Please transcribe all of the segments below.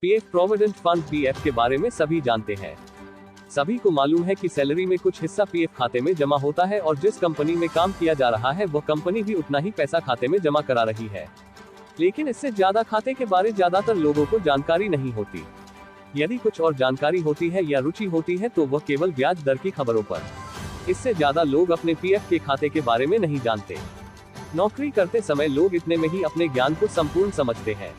PF provident fund PF के बारे में सभी जानते हैं। सभी को मालूम है कि सैलरी में कुछ हिस्सा पीएफ खाते में जमा होता है और जिस कंपनी में काम किया जा रहा है वह कंपनी भी उतना ही पैसा खाते में जमा करा रही है। लेकिन इससे ज्यादा खाते के बारे ज्यादातर लोगों को जानकारी नहीं होती। यदि कुछ और जानकारी होती है या रुचि होती है तो वह केवल ब्याज दर की खबरों पर। इससे ज्यादा लोग अपने पीएफ के खाते के बारे में नहीं जानते। नौकरी करते समय लोग इतने में ही अपने ज्ञान को संपूर्ण समझते हैं।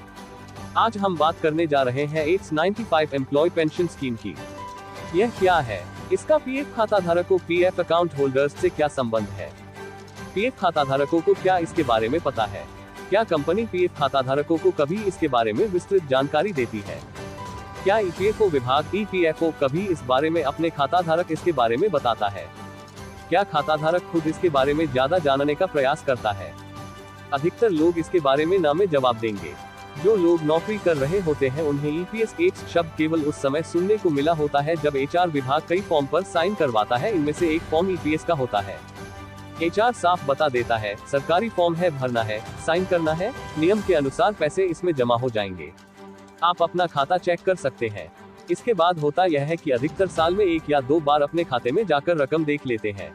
आज हम बात करने जा रहे हैं 895 एम्प्लॉय पेंशन स्कीम की। यह क्या है, इसका पीएफ खाता धारकों पीएफ अकाउंट होल्डर्स से क्या संबंध है, पीएफ खाता धारकों को क्या इसके बारे में पता है, क्या कंपनी पीएफ खाता धारकों को कभी इसके बारे में विस्तृत जानकारी देती है, क्या ईपीएफओ विभाग ईपीएफओ कभी इस बारे में अपने खाता धारक इसके बारे में बताता है, क्या खाता धारक खुद इसके बारे में ज्यादा जानने का प्रयास करता है। अधिकतर लोग इसके बारे में ना में जवाब देंगे। जो लोग नौकरी कर रहे होते हैं उन्हें ईपीएस एक्ट शब्द केवल उस समय सुनने को मिला होता है जब एचआर विभाग कई फॉर्म पर साइन करवाता है। इनमें से एक फॉर्म ईपीएस का होता है। एचआर साफ बता देता है, सरकारी फॉर्म है, भरना है, साइन करना है, नियम के अनुसार पैसे इसमें जमा हो जाएंगे। आप अपना खाता चेक कर सकते हैं। इसके बाद होता यह है कि अधिकतर साल में 1 या 2 बार अपने खाते में जाकर रकम देख लेते हैं,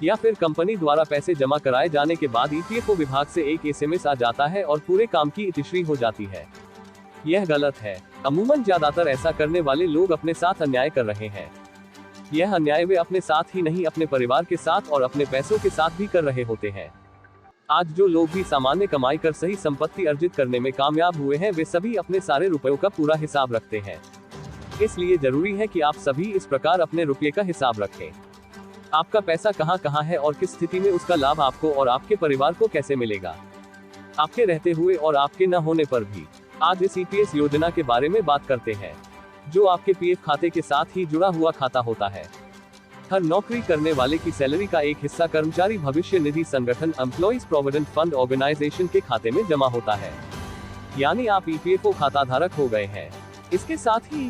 या फिर कंपनी द्वारा पैसे जमा कराए जाने के बाद ईपीएफओ विभाग से एक एसएमएस आ जाता है और पूरे काम की इतिश्री हो जाती है। यह गलत है। अमूमन ज्यादातर ऐसा करने वाले लोग अपने साथ अन्याय कर रहे हैं। यह अन्याय वे अपने साथ ही नहीं अपने परिवार के साथ और अपने पैसों के साथ भी कर रहे होते हैं। आज जो लोग भी सामान्य कमाई कर सही संपत्ति अर्जित करने में कामयाब हुए हैं वे सभी अपने सारे रुपयों का पूरा हिसाब रखते हैं। इसलिए जरूरी है कि आप सभी इस प्रकार अपने रुपये का हिसाब रखें। आपका पैसा कहां कहां है और किस स्थिति में उसका लाभ आपको और आपके परिवार को कैसे मिलेगा, आपके रहते हुए और आपके न होने पर भी। आज इस ईपीएस योजना के बारे में बात करते हैं, जो आपके पीएफ खाते के साथ ही जुड़ा हुआ खाता होता है। हर नौकरी करने वाले की सैलरी का एक हिस्सा कर्मचारी भविष्य निधि संगठन एम्प्लॉइज प्रोविडेंट फंड ऑर्गेनाइजेशन के खाते में जमा होता है। यानी आप ईपीएफओ खाता धारक हो गए हैं। इसके साथ ही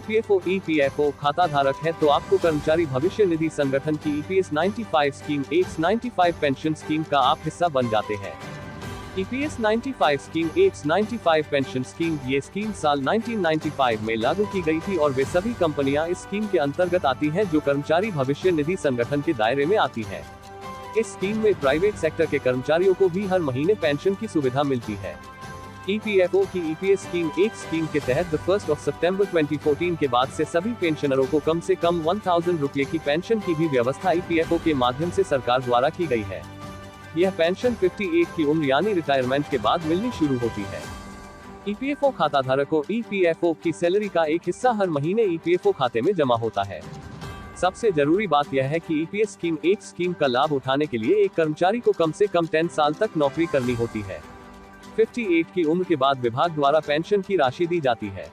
ईपीएफओ खाता धारक है तो आपको कर्मचारी भविष्य निधि संगठन की ईपीएस 95 स्कीम 895 पेंशन स्कीम का आप हिस्सा बन जाते हैं। ईपीएस 95 स्कीम 895 पेंशन स्कीम, ये स्कीम साल 1995 में लागू की गई थी और वे सभी कंपनियां इस स्कीम के अंतर्गत आती हैं जो कर्मचारी भविष्य निधि संगठन के दायरे में आती है। इस स्कीम में प्राइवेट सेक्टर के कर्मचारियों को भी हर महीने पेंशन की सुविधा मिलती है। ईपीएफओ की ईपीएस स्कीम एक स्कीम के तहत 1 सितंबर 2014 के बाद से सभी पेंशनरों को कम से कम 1000 रुपये की पेंशन की भी व्यवस्था ईपीएफओ के माध्यम से सरकार द्वारा की गई है। यह पेंशन 58 की उम्र यानी रिटायरमेंट के बाद मिलनी शुरू होती है। ईपीएफओ खाता धारकों ईपीएफओ की सैलरी का एक हिस्सा हर महीने ईपीएफओ खाते में जमा होता है। सबसे जरूरी बात यह है कि ईपीएस स्कीम एक स्कीम का लाभ उठाने के लिए एक कर्मचारी को कम से कम 10 साल तक नौकरी करनी होती है। 58 की उम्र के बाद विभाग द्वारा पेंशन की राशि दी जाती है।